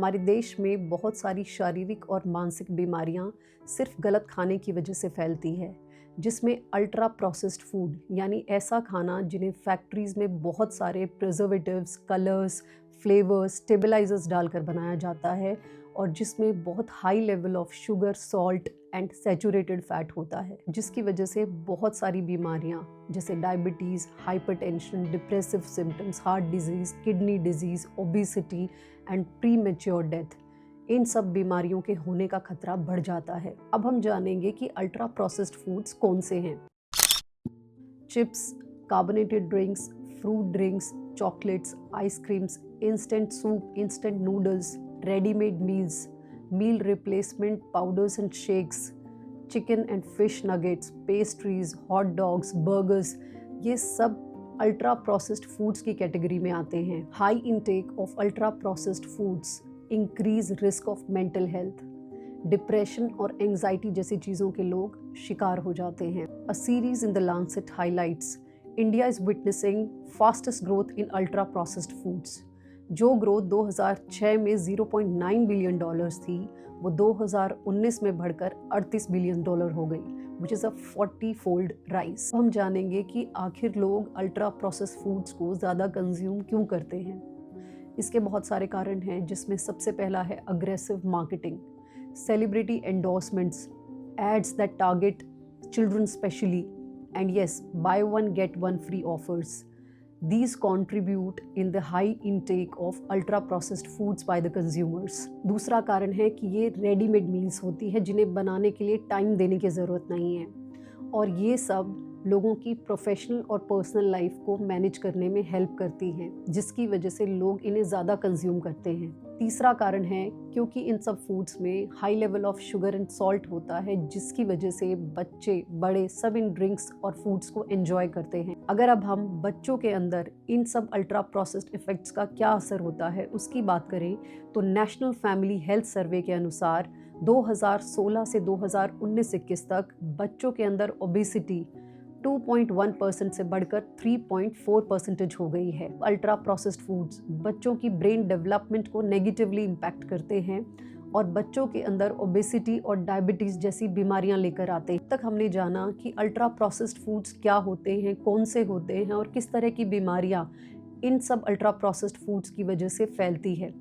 हमारे देश में बहुत सारी शारीरिक और मानसिक बीमारियां सिर्फ गलत खाने की वजह से फैलती है, जिसमें अल्ट्रा प्रोसेस्ड फूड यानी ऐसा खाना जिन्हें फैक्ट्रीज़ में बहुत सारे प्रिजर्वेटिव्स, कलर्स, फ्लेवर्स, स्टेबलाइजर्स डालकर बनाया जाता है और जिसमें बहुत high level of sugar, salt and saturated fat होता है, जिसकी वजह से बहुत सारी बीमारियां जैसे diabetes, hypertension, depressive symptoms, heart disease, kidney disease, obesity and pre mature death, इन सब बीमारियों के होने का खतरा बढ़ जाता है। अब हम जानेंगे कि अल्ट्रा प्रोसेस्ड फूड्स कौन से हैं। Chips, carbonated drinks, fruit drinks, chocolates, ice creams, instant soup, instant noodles, readymade meals, meal replacement powders and shakes, chicken and fish nuggets, pastries, hot dogs, burgers, ये सब अल्ट्रा प्रोसेस्ड फूड्स की category में आते हैं। High intake of ultra processed foods increase risk of mental health, depression और anxiety जैसी चीज़ों के लोग शिकार हो जाते हैं। A series in the Lancet highlights India is witnessing fastest growth in ultra processed foods. जो ग्रोथ 2006 में $0.9 बिलियन थी, वो 2019 में बढ़कर $38 बिलियन हो गई, which is a 40-fold rise. हम जानेंगे कि आखिर लोग अल्ट्रा प्रोसेस्ड फूड्स को ज़्यादा कंज्यूम क्यों करते हैं। इसके बहुत सारे कारण हैं, जिसमें सबसे पहला है aggressive marketing, celebrity endorsements, ads that target children specially, and yes, buy one get one free offers. These contribute in the high intake of ultra processed foods by the consumers. दूसरा कारण है कि ये रेडीमेड मील्स होती है जिन्हें बनाने के लिए टाइम देने की ज़रूरत नहीं है, और ये सब लोगों की प्रोफेशनल और पर्सनल लाइफ को मैनेज करने में हेल्प करती हैं, जिसकी वजह से लोग इन्हें ज़्यादा कंज्यूम करते हैं। तीसरा कारण है क्योंकि इन सब फूड्स में high level of sugar and salt होता है, जिसकी वजह से बच्चे, बड़े सब इन ड्रिंक्स और फूड्स को एंजॉय करते हैं। अगर अब हम बच्चों के अंदर इन सब अल्ट्रा प्रोसेस्ड इफेक्ट्स का क्या असर होता है उसकी बात करें, तो नेशनल फैमिली हेल्थ सर्वे के अनुसार 2016 से 2019-21 तक बच्चों के अंदर ओबेसिटी 2.1% से बढ़कर 3.4% हो गई है। अल्ट्रा प्रोसेस्ड फूड्स बच्चों की ब्रेन डेवलपमेंट को नेगेटिवली इम्पैक्ट करते हैं और बच्चों के अंदर ओबेसिटी और डायबिटीज़ जैसी बीमारियां लेकर आते हैं। अब तक हमने जाना कि अल्ट्रा प्रोसेस्ड फूड्स क्या होते हैं, कौन से होते हैं और किस तरह की बीमारियां इन सब अल्ट्रा प्रोसेस्ड फूड्स की वजह से फैलती है।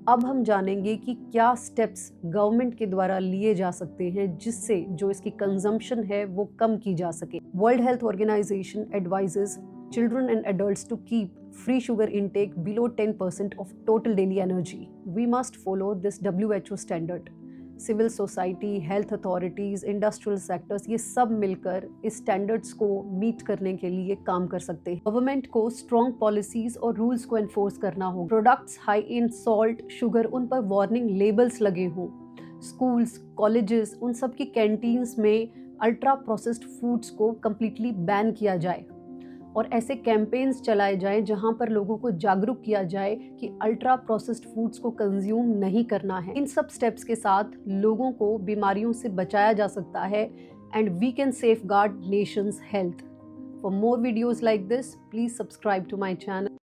अब हम जानेंगे कि क्या स्टेप्स गवर्नमेंट के द्वारा लिए जा सकते हैं जिससे जो इसकी कंजम्पशन है वो कम की जा सके। World Health Organization advises children and adults to keep free sugar intake below 10% of total daily energy. We must follow this WHO standard. Civil society, health authorities, industrial sectors, ये सब मिलकर इस स्टैंडर्ड्स को मीट करने के लिए काम कर सकते हैं। गवर्नमेंट को स्ट्रॉन्ग पॉलिसीज़ और रूल्स को एनफोर्स करना होगा। Products high in salt, sugar, उन पर वार्निंग लेबल्स लगे हों। स्कूल्स, कॉलेजेस, उन सब की कैंटीन्स में अल्ट्रा प्रोसेस्ड फूड्स को कम्प्लीटली बैन किया जाए और ऐसे कैंपेन्स चलाए जाएं जहां पर लोगों को जागरूक किया जाए कि अल्ट्रा प्रोसेस्ड फूड्स को कंज्यूम नहीं करना है। इन सब स्टेप्स के साथ लोगों को बीमारियों से बचाया जा सकता है and we can safeguard nation's health. For more videos like this, please subscribe to my channel.